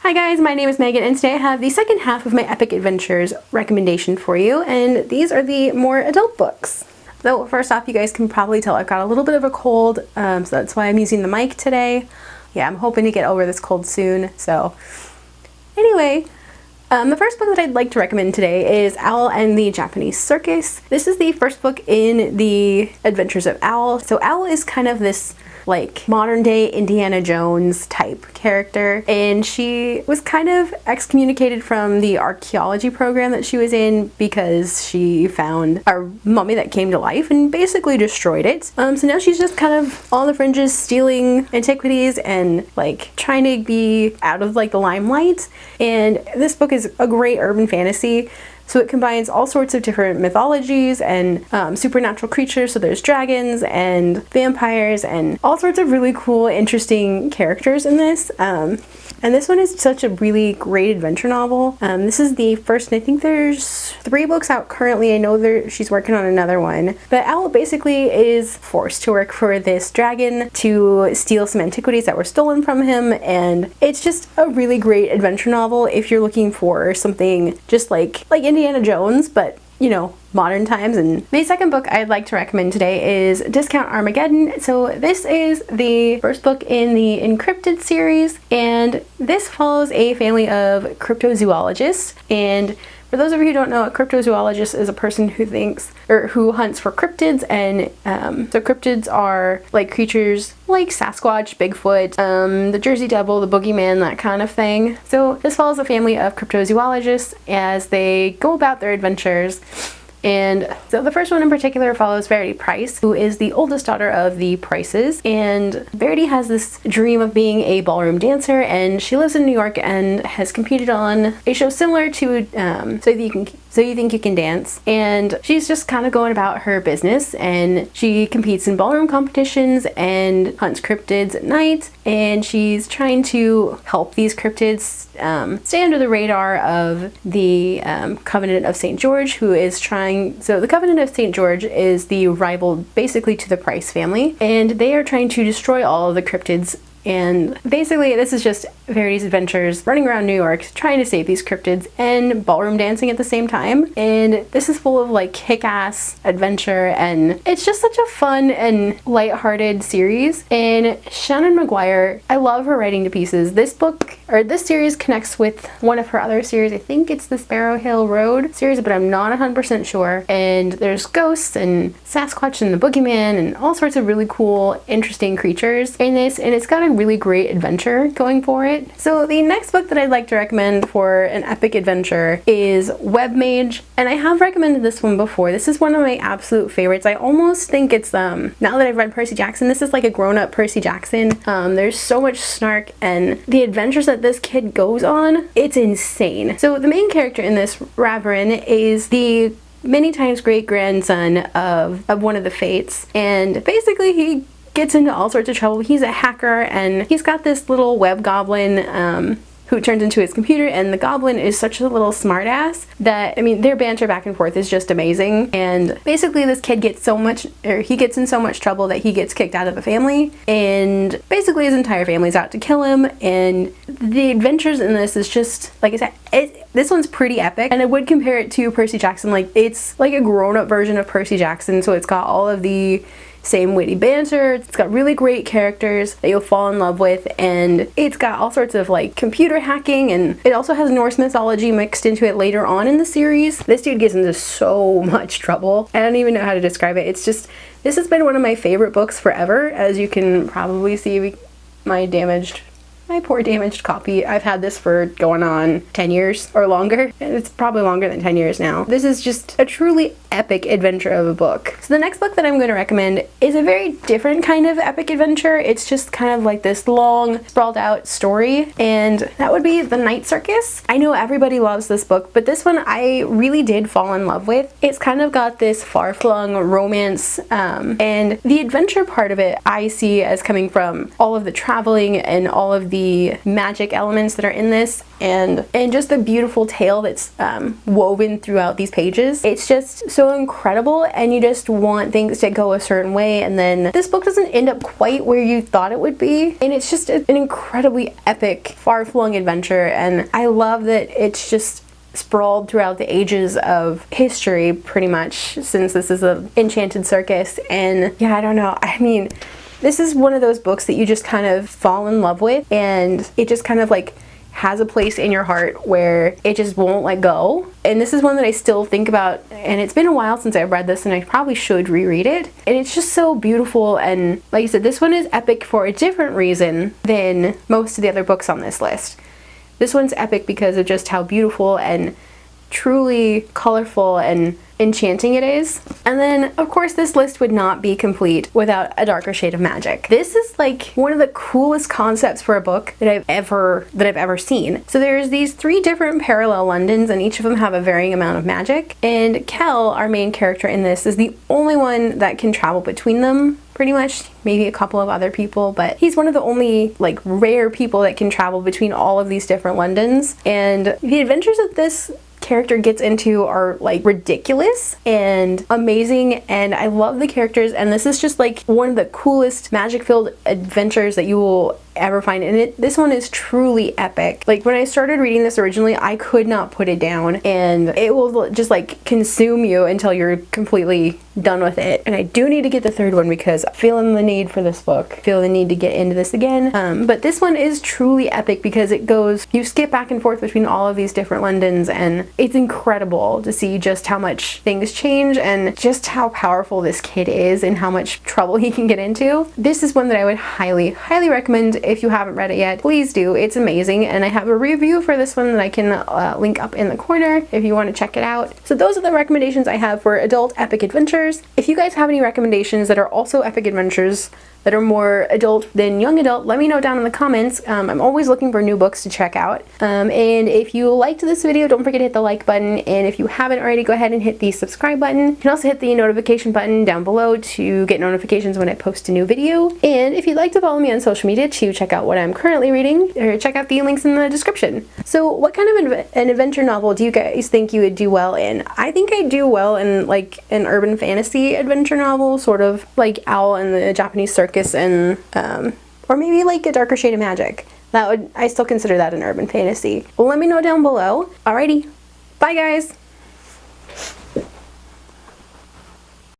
Hi guys, my name is Megan and today I have the second half of my Epic Adventures recommendation for you, and these are the more adult books. So first off, you guys can probably tell I've got a little bit of a cold, so that's why I'm using the mic today. Yeah, I'm hoping to get over this cold soon. So anyway, the first book that I'd like to recommend today is Owl and the Japanese Circus. This is the first book in the Adventures of Owl. So Owl is kind of this like modern day Indiana Jones type character, and she was kind of excommunicated from the archaeology program that she was in because she found a mummy that came to life and basically destroyed it. So now she's just kind of on the fringes stealing antiquities and like trying to be out of like the limelight. And this book is a great urban fantasy. So it combines all sorts of different mythologies and supernatural creatures. So there's dragons and vampires and all sorts of really cool, interesting characters in this. And this one is such a really great adventure novel. This is the first, and I think there's 3 books out currently. I know she's working on another one. But Owl basically is forced to work for this dragon to steal some antiquities that were stolen from him. And it's just a really great adventure novel if you're looking for something just like Indiana Jones, but you know, modern times. And the second book I'd like to recommend today is Discount Armageddon. So this is the first book in the Encrypted series, and this follows a family of cryptozoologists. And for those of you who don't know, a cryptozoologist is a person who who hunts for cryptids, and so cryptids are like creatures like Sasquatch, Bigfoot, the Jersey Devil, the Boogeyman, that kind of thing. So this follows a family of cryptozoologists as they go about their adventures. And so the first one in particular follows Verity Price, who is the oldest daughter of the Prices. And Verity has this dream of being a ballroom dancer, and she lives in New York and has competed on a show similar to So You Think You Can Dance. And she's just kind of going about her business, and she competes in ballroom competitions and hunts cryptids at night. And she's trying to help these cryptids stay under the radar of the Covenant of St. George, who is trying. So the Covenant of St. George is the rival basically to the Price family, and they are trying to destroy all of the cryptids. And basically this is just Verity's adventures running around New York trying to save these cryptids and ballroom dancing at the same time. And this is full of like kick-ass adventure, and it's just such a fun and lighthearted series. And Shannon McGuire, I love her writing to pieces. This series connects with one of her other series. I think it's the Sparrow Hill Road series, but I'm not 100% sure. And there's ghosts and Sasquatch and the Boogeyman and all sorts of really cool, interesting creatures in this, and it's got a really great adventure going for it. So the next book that I'd like to recommend for an epic adventure is Webmage, and I have recommended this one before. This is one of my absolute favorites. I almost think it's now that I've read Percy Jackson, this is like a grown-up Percy Jackson. There's so much snark, and the adventures that this kid goes on, it's insane. So the main character in this, Raverin, is the many times great grandson of one of the Fates, and basically he gets into all sorts of trouble. He's a hacker, and he's got this little web goblin who turns into his computer, and the goblin is such a little smartass that, I mean, their banter back and forth is just amazing. And basically this kid gets he gets in so much trouble that he gets kicked out of the family, and basically his entire family's out to kill him. And the adventures in this is just, like I said, this one's pretty epic, and I would compare it to Percy Jackson. Like, it's like a grown-up version of Percy Jackson, so it's got all of the same witty banter. It's got really great characters that you'll fall in love with, and it's got all sorts of like computer hacking, and it also has Norse mythology mixed into it later on in the series. This dude gets into so much trouble. I don't even know how to describe it. It's just, this has been one of my favorite books forever. As you can probably see, my poor damaged copy. I've had this for going on 10 years or longer. It's probably longer than 10 years now. This is just a truly epic adventure of a book. So the next book that I'm going to recommend is a very different kind of epic adventure. It's just kind of like this long, sprawled out story, and that would be The Night Circus. I know everybody loves this book, but this one I really did fall in love with. It's kind of got this far-flung romance, and the adventure part of it I see as coming from all of the traveling and all of the magic elements that are in this and just the beautiful tale that's woven throughout these pages. It's just so incredible, and you just want things to go a certain way, and then this book doesn't end up quite where you thought it would be, and it's just an incredibly epic, far-flung adventure. And I love that it's just sprawled throughout the ages of history, pretty much, since this is an enchanted circus. And yeah, I don't know, I mean, this is one of those books that you just kind of fall in love with, and it just kind of like has a place in your heart where it just won't let go. And this is one that I still think about, and it's been a while since I've read this, and I probably should reread it. And it's just so beautiful, and like I said, this one is epic for a different reason than most of the other books on this list. This one's epic because of just how beautiful and truly colorful and enchanting it is. And then of course this list would not be complete without A Darker Shade of Magic. This is like one of the coolest concepts for a book that I've ever seen. So there's these 3 different parallel Londons, and each of them have a varying amount of magic, and Kel, our main character in this, is the only one that can travel between them, pretty much. Maybe a couple of other people, but he's one of the only like rare people that can travel between all of these different Londons. And the adventures that this character gets into are like ridiculous and amazing, and I love the characters, and this is just like one of the coolest magic-filled adventures that you will ever find. And this one is truly epic. Like when I started reading this originally, I could not put it down, and it will just like consume you until you're completely done with it. And I do need to get the 3rd one because I'm feeling the need for this book. I feel the need to get into this again. But this one is truly epic because it goes, you skip back and forth between all of these different Londons, and it's incredible to see just how much things change and just how powerful this kid is and how much trouble he can get into. This is one that I would highly, highly recommend. If you haven't read it yet, please do. It's amazing, and I have a review for this one that I can link up in the corner if you want to check it out. So those are the recommendations I have for adult epic adventures. If you guys have any recommendations that are also epic adventures that are more adult than young adult, let me know down in the comments. I'm always looking for new books to check out. And if you liked this video, don't forget to hit the like button, and if you haven't already, go ahead and hit the subscribe button. You can also hit the notification button down below to get notifications when I post a new video. And if you'd like to follow me on social media to check out what I'm currently reading, or check out the links in the description. So what kind of an adventure novel do you guys think you would do well in? I think I'd do well in like an urban fantasy adventure novel, sort of like Owl and the Japanese Circus, and or maybe like A Darker Shade of Magic. I still consider that an urban fantasy. Well, let me know down below. Alrighty, bye guys!